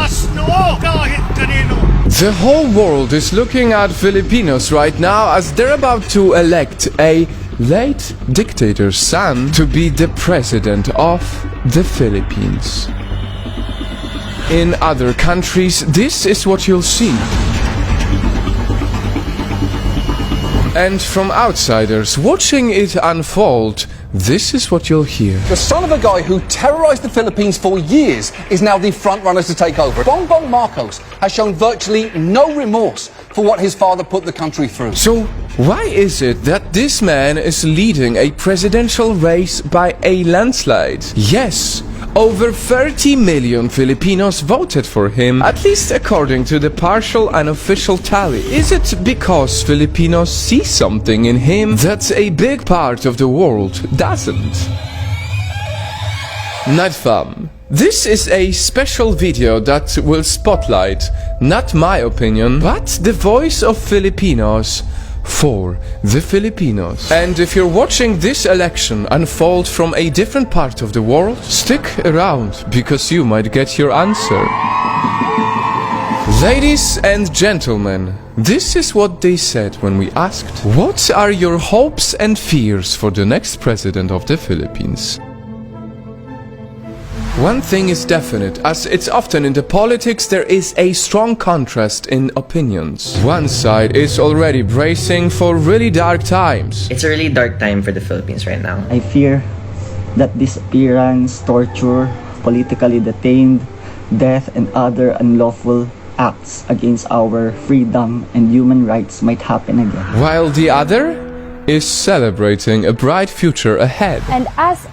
Tigas noo kahit kanino. The whole world is looking at Filipinos right now as they're about to elect a late dictator's son to be the president of the Philippines. In other countries, this is what you'll see. And from outsiders watching it unfold, this is what you'll hear. The son of a guy who terrorized the Philippines for years is now the front runner to take over. Bongbong Marcos has shown virtually no remorse for what his father put the country through. So why is it that this man is leading a presidential race by a landslide? Yes, over 30 million Filipinos voted for him, at least according to the partial unofficial tally. Is it because Filipinos see something in him that a big part of the world doesn't? Nightfall. This is a special video that will spotlight, not my opinion, but the voice of Filipinos for the Filipinos. And if you're watching this election unfold from a different part of the world, stick around because you might get your answer. Ladies and gentlemen, this is what they said when we asked, what are your hopes and fears for the next president of the Philippines? One thing is definite, as it's often in the politics, there is a strong contrast in opinions. One side is already bracing for really dark times. It's a really dark time for the Philippines right now. I fear that disappearance, torture, politically detained, death, and other unlawful acts against our freedom and human rights might happen again. While the other is celebrating a bright future ahead. And as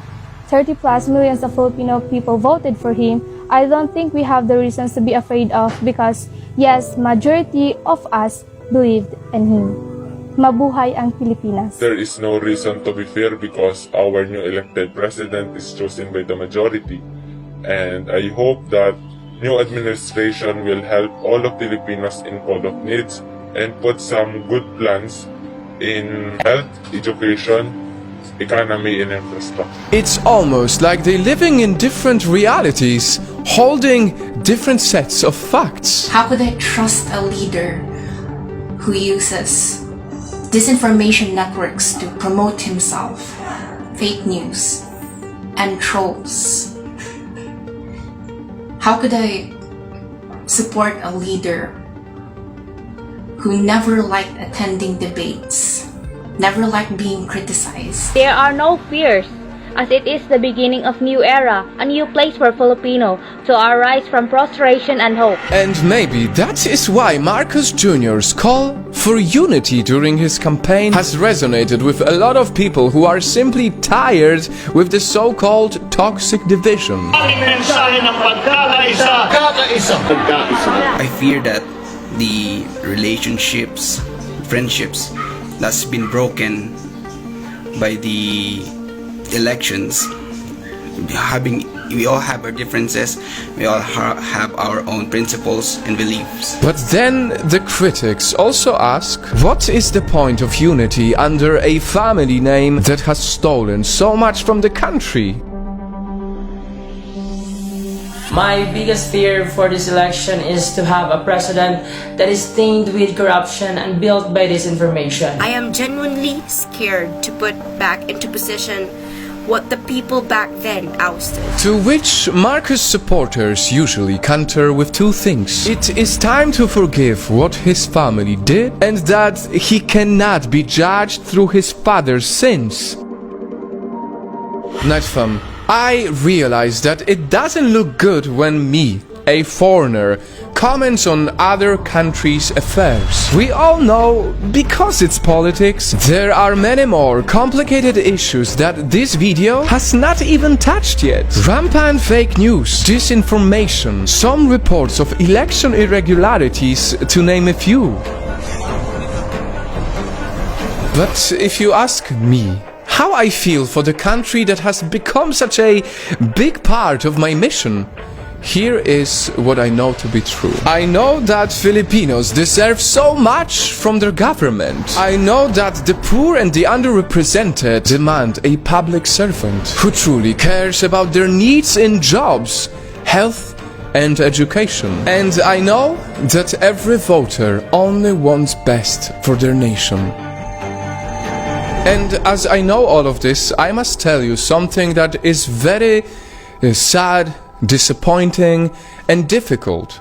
30 plus millions of Filipino people voted for him, I don't think we have the reasons to be afraid of because, yes, majority of us believed in him. Mabuhay ang Pilipinas. There is no reason to be fear because our new elected president is chosen by the majority. And I hope that new administration will help all of Filipinos in call of needs and put some good plans in health, education, economy and infrastructure. It's almost like they're living in different realities, holding different sets of facts. How could I trust a leader who uses disinformation networks to promote himself, fake news, and trolls? How could I support a leader who never liked attending debates, never liked being criticized? There are no fears, as it is the beginning of new era, a new place for Filipino to arise from prostration and hope. And maybe that is why Marcos Jr.'s call for unity during his campaign has resonated with a lot of people who are simply tired with the so-called toxic division. I fear that the relationships, friendships that's been broken by the elections, we all have our differences, we all have our own principles and beliefs. But then the critics also ask, what is the point of unity under a family name that has stolen so much from the country? My biggest fear for this election is to have a president that is stained with corruption and built by disinformation. I am genuinely scared to put back into position what the people back then ousted. To which Marcos supporters usually counter with two things. It is time to forgive what his family did and that he cannot be judged through his father's sins. Nightfall. I realize that it doesn't look good when me, a foreigner, comments on other countries' affairs. We all know, because it's politics, there are many more complicated issues that this video has not even touched yet. Rampant fake news, disinformation, some reports of election irregularities, to name a few. But if you ask me, how I feel for the country that has become such a big part of my mission, here is what I know to be true. I know that Filipinos deserve so much from their government. I know that the poor and the underrepresented demand a public servant who truly cares about their needs in jobs, health, and education. And I know that every voter only wants best for their nation. And as I know all of this, I must tell you something that is very sad, disappointing, and difficult.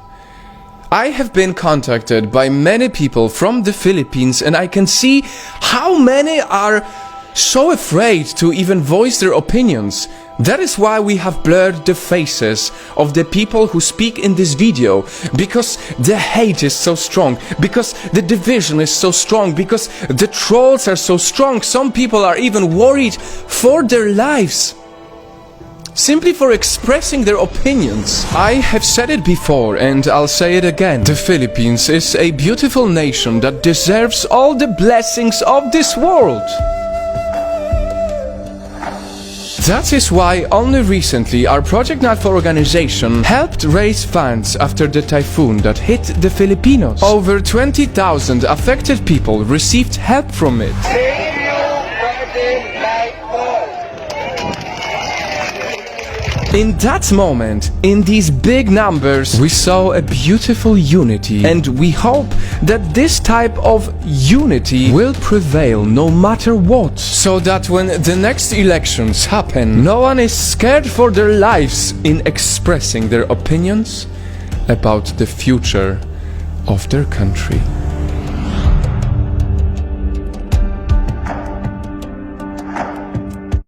I have been contacted by many people from the Philippines, and I can see how many are so afraid to even voice their opinions. That is why we have blurred the faces of the people who speak in this video, because the hate is so strong, because the division is so strong, because the trolls are so strong. Some people are even worried for their lives, simply for expressing their opinions. I have said it before and I'll say it again. The Philippines is a beautiful nation that deserves all the blessings of this world. That is why only recently our Project Nightfall organization helped raise funds after the typhoon that hit the Filipinos. Over 20,000 affected people received help from it. In that moment, in these big numbers, we saw a beautiful unity, and we hope that this type of unity will prevail no matter what, so that when the next elections happen, no one is scared for their lives in expressing their opinions about the future of their country.